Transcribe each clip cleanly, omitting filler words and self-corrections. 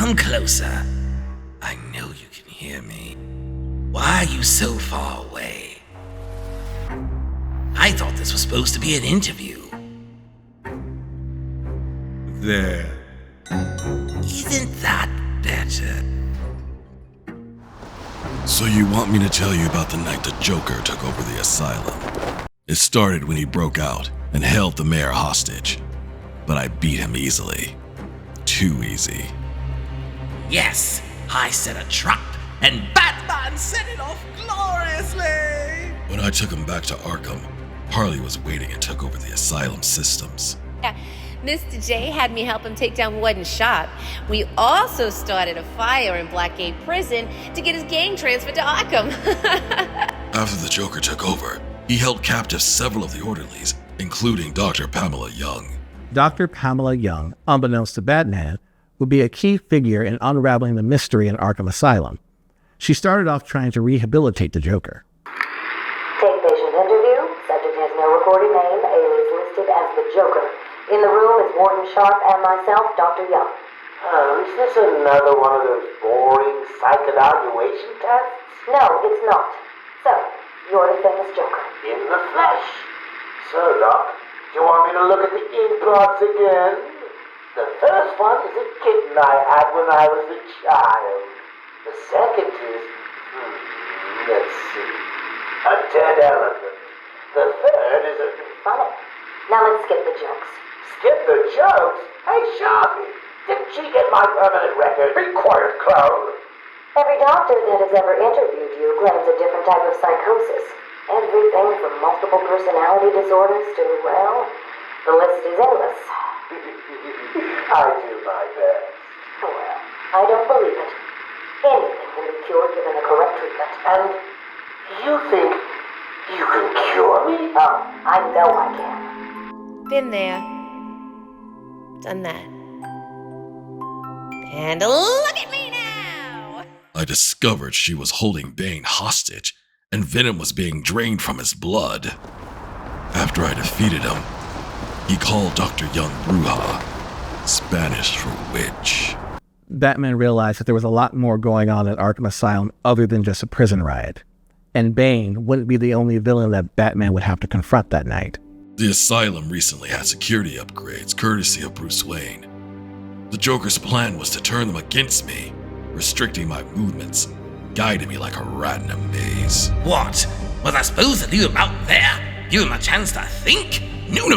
Come closer. I know you can hear me. Why are you so far away? I thought this was supposed to be an interview. There. Isn't that better? So you want me to tell you about the night the Joker took over the asylum? It started when he broke out and held the mayor hostage. But I beat him easily. Too easy. Yes, I set a trap, and Batman set it off gloriously! When I took him back to Arkham, Harley was waiting and took over the asylum systems. Yeah, Mr. J had me help him take down Warden's shop. We also started a fire in Blackgate Prison to get his gang transferred to Arkham. After the Joker took over, he held captive several of the orderlies, including Dr. Pamela Young. Dr. Pamela Young, unbeknownst to Batman, would be a key figure in unraveling the mystery in Arkham Asylum. She started off trying to rehabilitate the Joker. Take patient interview. Subject has no recorded name. Alias listed as the Joker. In the room is Warden Sharp and myself, Dr. Young. Is this another one of those boring psych evaluation tests? No, it's not. So, you're the famous Joker. In the flesh. So, Doc, do you want me to look at the ink blots again? The first one is a kitten I had when I was a child. The second is, let's see, a dead elephant. The third is a... Funny. Now let's skip the jokes. Skip the jokes? Hey, Sharpie, didn't she get my permanent record? Be quiet, clown. Every doctor that has ever interviewed you claims a different type of psychosis. Everything from multiple personality disorders to, well, the list is endless. I do my best. Well, I don't believe it. Anything can be cured given the correct treatment. And you think you can cure me? Oh, I know I can. Been there. Done that. And look at me now! I discovered she was holding Bane hostage, and venom was being drained from his blood. After I defeated him, he called Dr. Young Bruja, Spanish for witch. Batman realized that there was a lot more going on at Arkham Asylum other than just a prison riot. And Bane wouldn't be the only villain that Batman would have to confront that night. The asylum recently had security upgrades courtesy of Bruce Wayne. The Joker's plan was to turn them against me, restricting my movements, guiding me like a rat in a maze. What? Was I supposed to leave him out there? Give him a chance to think? No.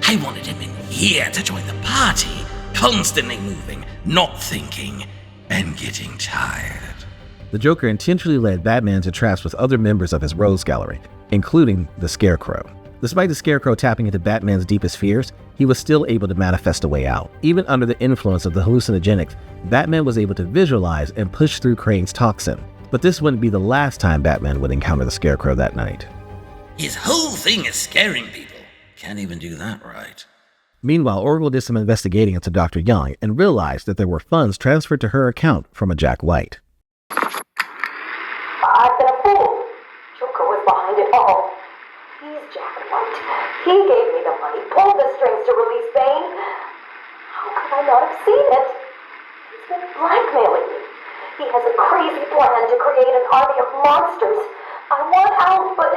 I wanted him in here to join the party, constantly moving, not thinking, and getting tired. The Joker intentionally led Batman into traps with other members of his rogues gallery, including the Scarecrow. Despite the Scarecrow tapping into Batman's deepest fears, he was still able to manifest a way out. Even under the influence of the hallucinogenics, Batman was able to visualize and push through Crane's toxin. But this wouldn't be the last time Batman would encounter the Scarecrow that night. His whole thing is scaring people. Can't even do that right. Meanwhile, Oracle did some investigating into Dr. Young and realized that there were funds transferred to her account from a Jack White. I've been a fool. Joker was behind it all. He's Jack White. He gave me the money, pulled the strings to release Bane. How could I not have seen it? He's been blackmailing me. He has a crazy plan to create an army of monsters. I want out, but...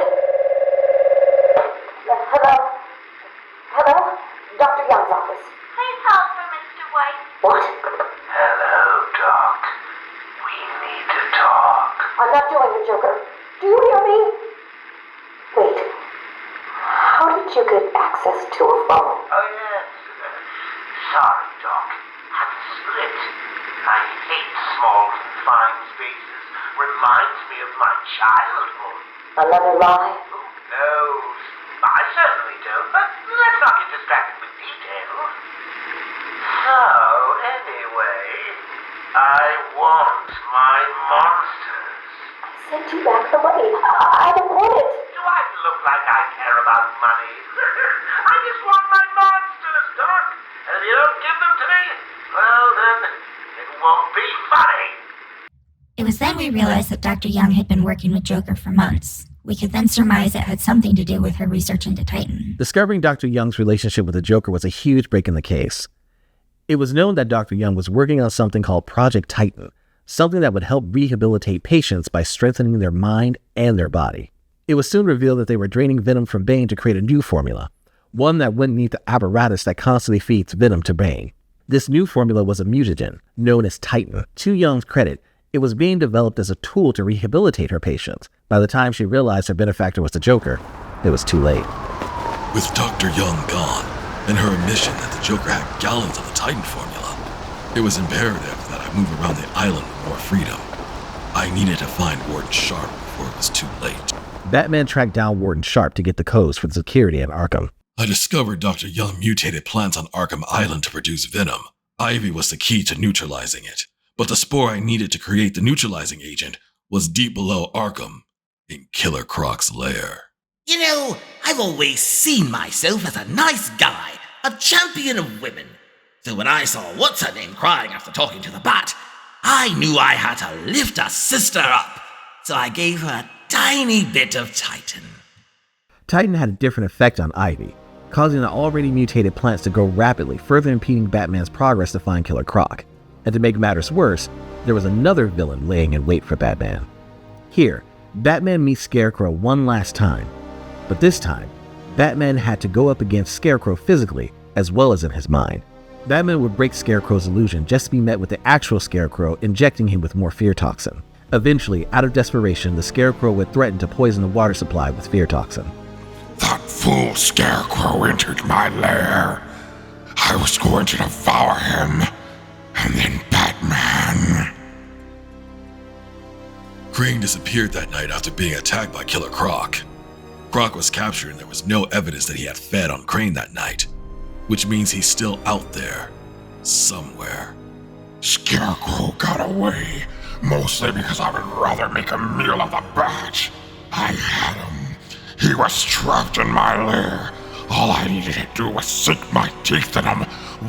Hello? Dr. Young's office. Please hold for Mr. White. What? Hello, Doc. We need to talk. I'm not doing it, Joker. Do you hear me? Wait. How did you get access to a phone? Oh, yes. Sorry, Doc. Had to split. I hate small, confined spaces. Reminds me of my childhood. Another lie? Who knows? I certainly don't, but let's not get distracted with details. So, anyway, I want my monsters. I sent you back the money. I don't want it. Do I look like I care about money? I just want my monsters, Doc. And if you don't give them to me, well then, it won't be funny. It was then we realized that Dr. Young had been working with Joker for months. We could then surmise it had something to do with her research into Titan. Discovering Dr. Young's relationship with the Joker was a huge break in the case. It was known that Dr. Young was working on something called Project Titan, something that would help rehabilitate patients by strengthening their mind and their body. It was soon revealed that they were draining venom from Bane to create a new formula, one that wouldn't need the apparatus that constantly feeds venom to Bane. This new formula was a mutagen, known as Titan. To Young's credit, it was being developed as a tool to rehabilitate her patients. By the time she realized her benefactor was the Joker, it was too late. With Dr. Young gone, and her admission that the Joker had gallons of the Titan formula, it was imperative that I move around the island with more freedom. I needed to find Warden Sharp before it was too late. Batman tracked down Warden Sharp to get the codes for the security in Arkham. I discovered Dr. Young mutated plants on Arkham Island to produce venom. Ivy was the key to neutralizing it, but the spore I needed to create the neutralizing agent was deep below Arkham, in Killer Croc's lair. You know, I've always seen myself as a nice guy, a champion of women. So when I saw what's-her-name crying after talking to the Bat, I knew I had to lift a sister up. So I gave her a tiny bit of Titan. Titan had a different effect on Ivy, causing the already mutated plants to grow rapidly, further impeding Batman's progress to find Killer Croc. And to make matters worse, there was another villain laying in wait for Batman. Here, Batman meets Scarecrow one last time, but this time, Batman had to go up against Scarecrow physically as well as in his mind. Batman would break Scarecrow's illusion just to be met with the actual Scarecrow injecting him with more fear toxin. Eventually, out of desperation, the Scarecrow would threaten to poison the water supply with fear toxin. That fool Scarecrow entered my lair. I was going to devour him, and then Batman. Crane disappeared that night after being attacked by Killer Croc. Croc was captured and there was no evidence that he had fed on Crane that night, which means he's still out there, somewhere. Scarecrow got away, mostly because I would rather make a meal of the Bat. I had him. He was trapped in my lair. All I needed to do was sink my teeth in him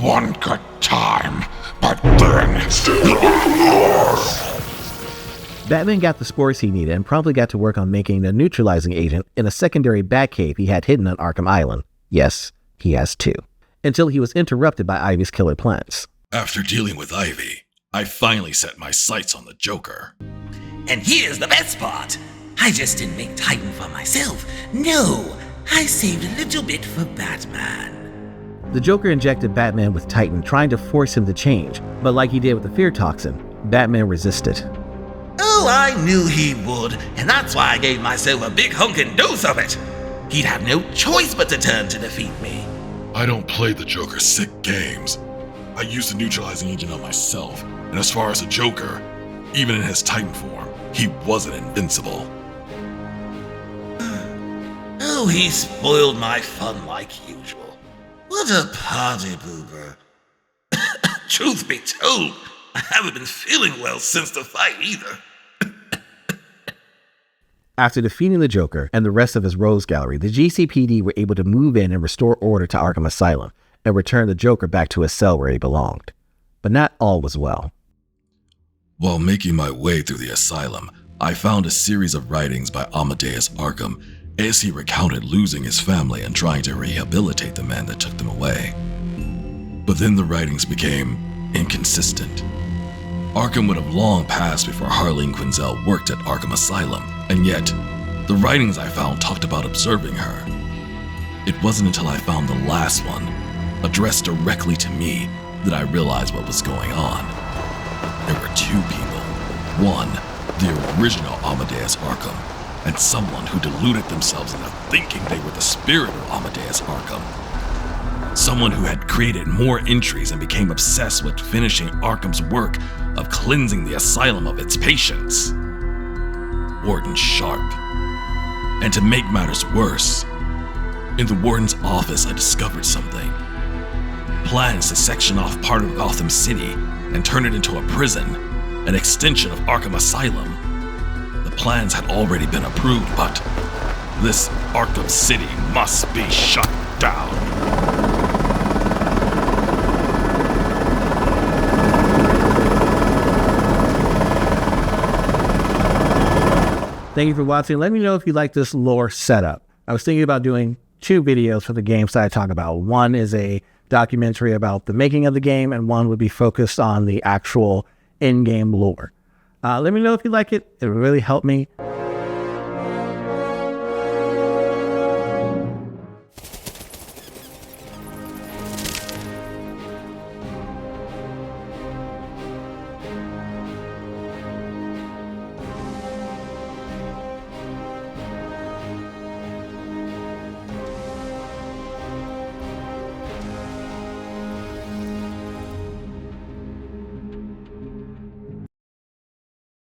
one good time, but then... Batman got the spores he needed and promptly got to work on making a neutralizing agent in a secondary Batcave he had hidden on Arkham Island. Yes, he has two. Until he was interrupted by Ivy's killer plants. After dealing with Ivy, I finally set my sights on the Joker. And here's the best part. I just didn't make Titan for myself. No, I saved a little bit for Batman. The Joker injected Batman with Titan, trying to force him to change, but like he did with the fear toxin, Batman resisted. Oh, I knew he would, and that's why I gave myself a big hunkin' dose of it. He'd have no choice but to turn to defeat me. I don't play the Joker's sick games. I used the neutralizing agent on myself, and as far as the Joker, even in his Titan form, he wasn't invincible. Oh, he spoiled my fun like usual. What a party pooper. Truth be told, I haven't been feeling well since the fight either. After defeating the Joker and the rest of his rogues gallery, the GCPD were able to move in and restore order to Arkham Asylum and return the Joker back to his cell where he belonged. But not all was well. While making my way through the asylum, I found a series of writings by Amadeus Arkham as he recounted losing his family and trying to rehabilitate the man that took them away. But then the writings became inconsistent. Arkham would have long passed before Harley Quinn worked at Arkham Asylum, and yet, the writings I found talked about observing her. It wasn't until I found the last one, addressed directly to me, that I realized what was going on. There were two people. One, the original Amadeus Arkham, and someone who deluded themselves into thinking they were the spirit of Amadeus Arkham. Someone who had created more entries and became obsessed with finishing Arkham's work of cleansing the asylum of its patients. Warden Sharp. And to make matters worse, in the warden's office I discovered something. Plans to section off part of Gotham City and turn it into a prison, an extension of Arkham Asylum. The plans had already been approved, but this Arkham City must be shut down. Thank you for watching. Let me know if you like this lore setup. I was thinking about doing two videos for the games that I talk about. One is a documentary about the making of the game, and one would be focused on the actual in-game lore. Let me know if you like it. It would really help me.